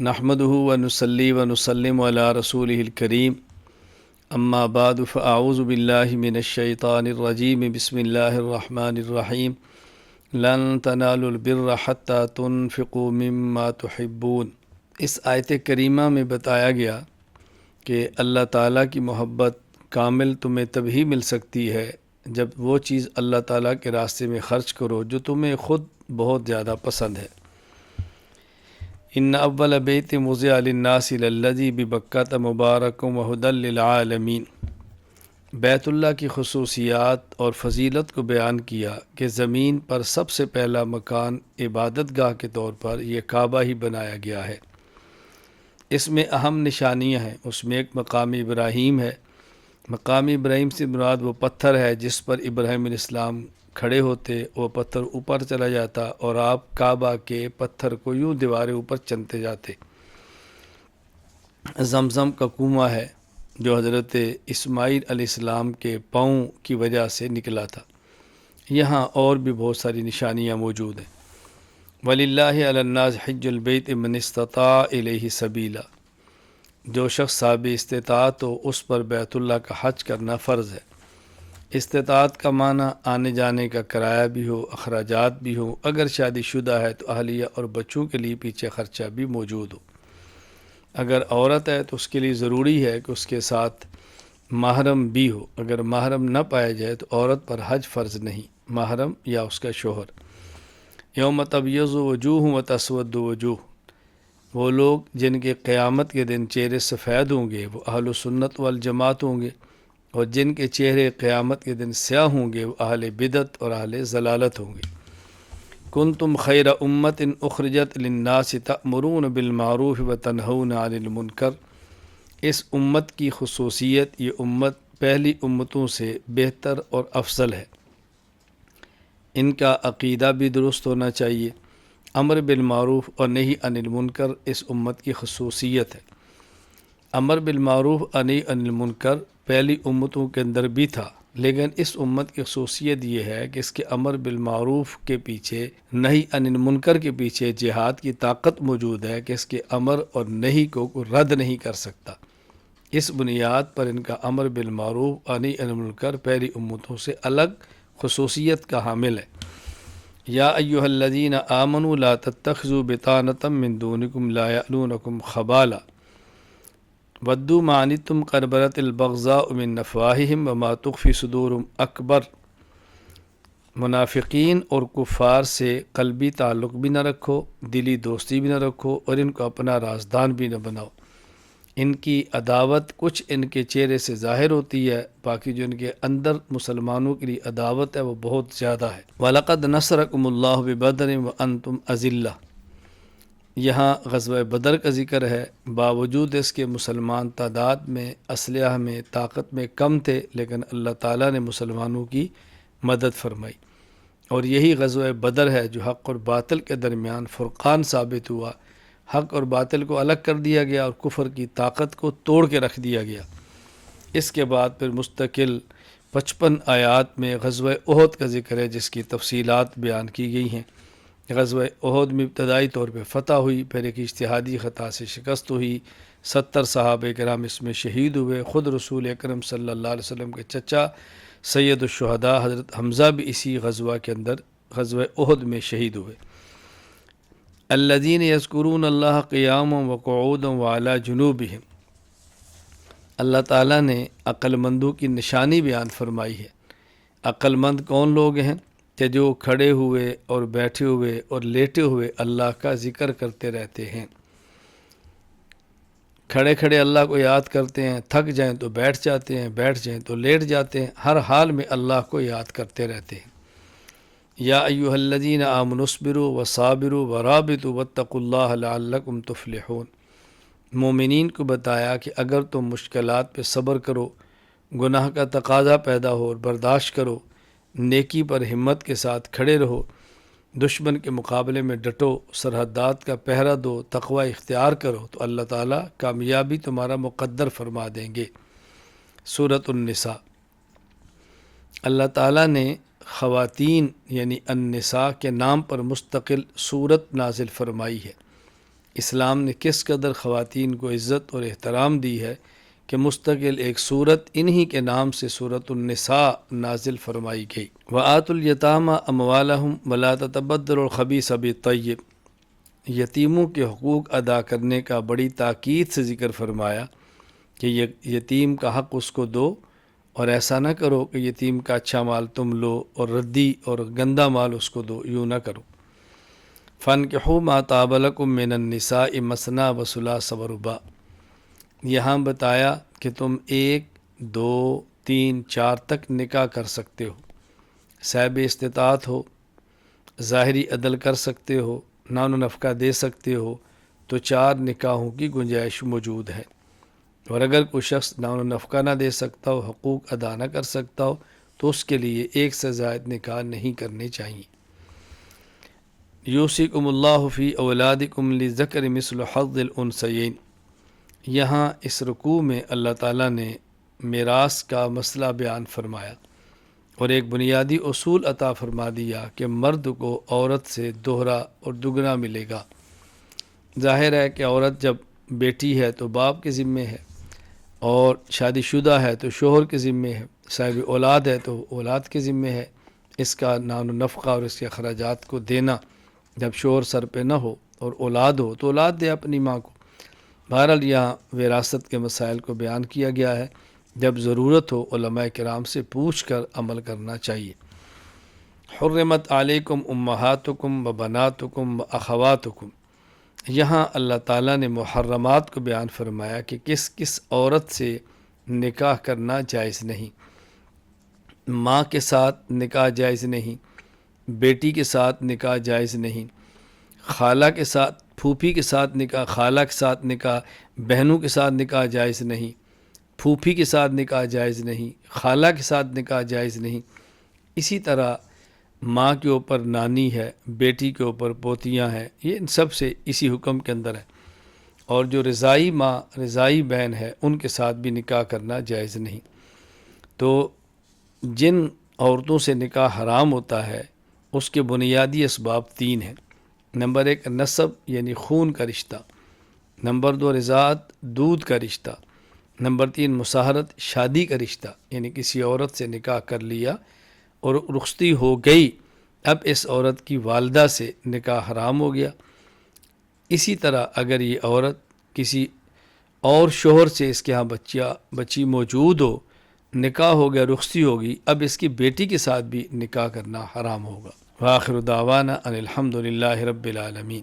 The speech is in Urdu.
نحمده ونصلي ونسلم على رسوله الكريم اما بعد فاعوذ بالله من الشیطان الرجیم بسم اللہ الرحمن الرحیم لن تنالوا البر حتى تنفقوا مما تحبون۔ اس آیت کریمہ میں بتایا گیا کہ اللہ تعالیٰ کی محبت کامل تمہیں تبھی مل سکتی ہے جب وہ چیز اللہ تعالیٰ کے راستے میں خرچ کرو جو تمہیں خود بہت زیادہ پسند ہے۔ ان اول بیت وضع للناس للذی ببکۃ مبارک وہدی للعالمین۔ بیت اللہ کی خصوصیات اور فضیلت کو بیان کیا کہ زمین پر سب سے پہلا مکان عبادت گاہ کے طور پر یہ کعبہ ہی بنایا گیا ہے۔ اس میں اہم نشانیاں ہیں۔ اس میں ایک مقام ابراہیم ہے۔ مقام ابراہیم سے مراد وہ پتھر ہے جس پر ابراہیم علیہ السلام کھڑے ہوتے، وہ پتھر اوپر چلا جاتا اور آپ کعبہ کے پتھر کو یوں دیوارے اوپر چنتے جاتے۔ زمزم کا کنواں ہے جو حضرت اسماعیل علیہ السلام کے پاؤں کی وجہ سے نکلا تھا۔ یہاں اور بھی بہت ساری نشانیاں موجود ہیں۔ وَلِلَّهِ عَلَى النَّاسِ حِجُّ الْبَيْتِ مَنِ اسْتَطَاعَ إِلَيْهِ سَبِيلًا۔ جو شخص صاحب استطاعت ہو اس پر بیت اللہ کا حج کرنا فرض ہے۔ استطاعت کا معنی آنے جانے کا کرایہ بھی ہو، اخراجات بھی ہوں۔ اگر شادی شدہ ہے تو اہلیہ اور بچوں کے لیے پیچھے خرچہ بھی موجود ہو۔ اگر عورت ہے تو اس کے لیے ضروری ہے کہ اس کے ساتھ محرم بھی ہو۔ اگر محرم نہ پایا جائے تو عورت پر حج فرض نہیں، محرم یا اس کا شوہر۔ یوم تبیض وجوہ وتسود وجوہ۔ وہ لوگ جن کے قیامت کے دن چہرے سفید ہوں گے وہ اہل سنت والجماعت ہوں گے، اور جن کے چہرے قیامت کے دن سیاہ ہوں گے وہ اہل بدعت اور اہل ضلالت ہوں گے۔ کنتم خیر امت اخرجت للناس تأمرون بالمعروف وتنہون عن المنکر۔ اس امت کی خصوصیت، یہ امت پہلی امتوں سے بہتر اور افضل ہے۔ ان کا عقیدہ بھی درست ہونا چاہیے۔ امر بالمعروف اور نہی عن المنکر اس امت کی خصوصیت ہے۔ امر بالمعروف اور نہی عن المنکر پہلی امتوں کے اندر بھی تھا، لیکن اس امت کی خصوصیت یہ ہے کہ اس کے امر بالمعروف کے پیچھے، نہی عن المنکر کے پیچھے جہاد کی طاقت موجود ہے کہ اس کے امر اور نہی کو کوئی رد نہیں کر سکتا۔ اس بنیاد پر ان کا امر بالمعروف اور نہی عن المنکر پہلی امتوں سے الگ خصوصیت کا حامل ہے۔ یا ایھا الذین آمنوا لا تتخذوا بطانۃ من دونکم لا یألونکم خبالا ودوا ما عنتم قد بدت البغضاء من افواہہم وما تخفی صدورہم اکبر۔ منافقین اور کفار سے قلبی تعلق بھی نہ رکھو، دلی دوستی بھی نہ رکھو، اور ان کو اپنا رازدان بھی نہ بناؤ۔ ان کی عداوت کچھ ان کے چہرے سے ظاہر ہوتی ہے، باقی جو ان کے اندر مسلمانوں کے لیے عداوت ہے وہ بہت زیادہ ہے۔ وَلَقَدْ نَصَرَكُمُ اللَّهُ بِبَدْرٍ وَأَنْتُمْ أَذِلَّةٌ۔ یہاں غزوہ بدر کا ذکر ہے۔ باوجود اس کے مسلمان تعداد میں، اسلحہ میں، طاقت میں کم تھے، لیکن اللہ تعالیٰ نے مسلمانوں کی مدد فرمائی، اور یہی غزوہ بدر ہے جو حق اور باطل کے درمیان فرقان ثابت ہوا۔ حق اور باطل کو الگ کر دیا گیا اور کفر کی طاقت کو توڑ کے رکھ دیا گیا۔ اس کے بعد پھر مستقل 55 آیات میں غزوہ احد کا ذکر ہے جس کی تفصیلات بیان کی گئی ہیں۔ غزوہ احد میں ابتدائی طور پہ فتح ہوئی، پھر ایک اجتہادی خطا سے شکست ہوئی، 70 صحابہ کرام اس میں شہید ہوئے۔ خود رسول اکرم صلی اللہ علیہ وسلم کے چچا سید الشہداء حضرت حمزہ بھی اسی غزوہ کے اندر غزوہ احد میں شہید ہوئے۔ الذین یذکرون اللہ قیاما وقعودا وعلی جنوبہم۔ اللہ تعالیٰ نے عقل مندوں کی نشانی بیان فرمائی ہے۔ عقل مند کون لوگ ہیں؟ کہ جو کھڑے ہوئے اور بیٹھے ہوئے اور لیٹے ہوئے اللہ کا ذکر کرتے رہتے ہیں۔ کھڑے کھڑے اللہ کو یاد کرتے ہیں، تھک جائیں تو بیٹھ جاتے ہیں، بیٹھ جائیں تو لیٹ جاتے ہیں، ہر حال میں اللہ کو یاد کرتے رہتے ہیں۔ یا ایھا الذین آمنوا اصبروا وصابروا ورابطوا واتقوا اللہ لعلکم تفلحون۔ مومنین کو بتایا کہ اگر تم مشکلات پہ صبر کرو، گناہ کا تقاضا پیدا ہو اور برداشت کرو، نیکی پر ہمت کے ساتھ کھڑے رہو، دشمن کے مقابلے میں ڈٹو، سرحدات کا پہرا دو، تقوی اختیار کرو، تو اللہ تعالیٰ کامیابی تمہارا مقدر فرما دیں گے۔ سورۃ النساء۔ اللہ تعالیٰ نے خواتین یعنی النساء کے نام پر مستقل سورت نازل فرمائی ہے۔ اسلام نے کس قدر خواتین کو عزت اور احترام دی ہے کہ مستقل ایک صورت انہی کے نام سے صورت النساء نازل فرمائی گئی۔ وآتوا الیتامى اموالہم ولا تتبدلوا الخبیث بالطیب، یتیموں کے حقوق ادا کرنے کا بڑی تاکید سے ذکر فرمایا کہ یتیم کا حق اس کو دو، اور ایسا نہ کرو کہ یتیم کا اچھا مال تم لو اور ردی اور گندا مال اس کو دو، یوں نہ کرو۔ فانکحوا ما طاب لکم من النساء مثنی وثلاث ورباع، یہاں بتایا کہ تم 1، 2، 3، 4 تک نکاح کر سکتے ہو، صاحب استطاعت ہو، ظاہری عدل کر سکتے ہو، نان و نفقہ دے سکتے ہو، تو 4 نکاحوں کی گنجائش موجود ہے۔ اور اگر کوئی شخص نان و نفقہ نہ دے سکتا ہو، حقوق ادا نہ کر سکتا ہو، تو اس کے لیے 1 سے زائد نکاح نہیں کرنے چاہیے۔ یوصیکم اللہ فی اولادکم للذکر مثل حظ الانثیین، یہاں اس رکوع میں اللہ تعالیٰ نے میراث کا مسئلہ بیان فرمایا اور ایک بنیادی اصول عطا فرما دیا کہ مرد کو عورت سے دوہرا اور دگنا ملے گا۔ ظاہر ہے کہ عورت جب بیٹی ہے تو باپ کے ذمے ہے، اور شادی شدہ ہے تو شوہر کے ذمے ہے، صاحب اولاد ہے تو اولاد کے ذمے ہے اس کا نان و نفقہ اور اس کے اخراجات کو دینا۔ جب شوہر سر پہ نہ ہو اور اولاد ہو تو اولاد دے اپنی ماں کو۔ بہرحال یہاں وراثت کے مسائل کو بیان کیا گیا ہے، جب ضرورت ہو علماء کرام سے پوچھ کر عمل کرنا چاہیے۔ حرمت علیکم امہاتکم و بناتکم و اخواتکم، یہاں اللہ تعالیٰ نے محرمات کو بیان فرمایا کہ کس کس عورت سے نکاح کرنا جائز نہیں۔ ماں کے ساتھ نکاح جائز نہیں، بیٹی کے ساتھ نکاح جائز نہیں، خالہ کے ساتھ، پھوپھی کے ساتھ نکاح، خالہ کے ساتھ نکاح، بہنوں کے ساتھ نکاح جائز نہیں، پھوپھی کے ساتھ نکاح جائز نہیں، خالہ کے ساتھ نکاح جائز نہیں۔ اسی طرح ماں کے اوپر نانی ہے، بیٹی کے اوپر پوتیاں ہیں، یہ ان سب سے اسی حکم کے اندر ہے۔ اور جو رضائی ماں، رضائی بہن ہے، ان کے ساتھ بھی نکاح کرنا جائز نہیں۔ تو جن عورتوں سے نکاح حرام ہوتا ہے اس کے بنیادی اسباب 3 ہیں۔ نمبر 1 نسب یعنی خون کا رشتہ، نمبر 2 رضاعت دودھ کا رشتہ، نمبر 3 مساہرت شادی کا رشتہ، یعنی کسی عورت سے نکاح کر لیا اور رخصتی ہو گئی، اب اس عورت کی والدہ سے نکاح حرام ہو گیا۔ اسی طرح اگر یہ عورت کسی اور شوہر سے اس کے ہاں بچی موجود ہو، نکاح ہو گیا، رخصتی ہوگی، اب اس کی بیٹی کے ساتھ بھی نکاح کرنا حرام ہوگا۔ وآخر دعوانا ان الحمد للہ رب العالمین۔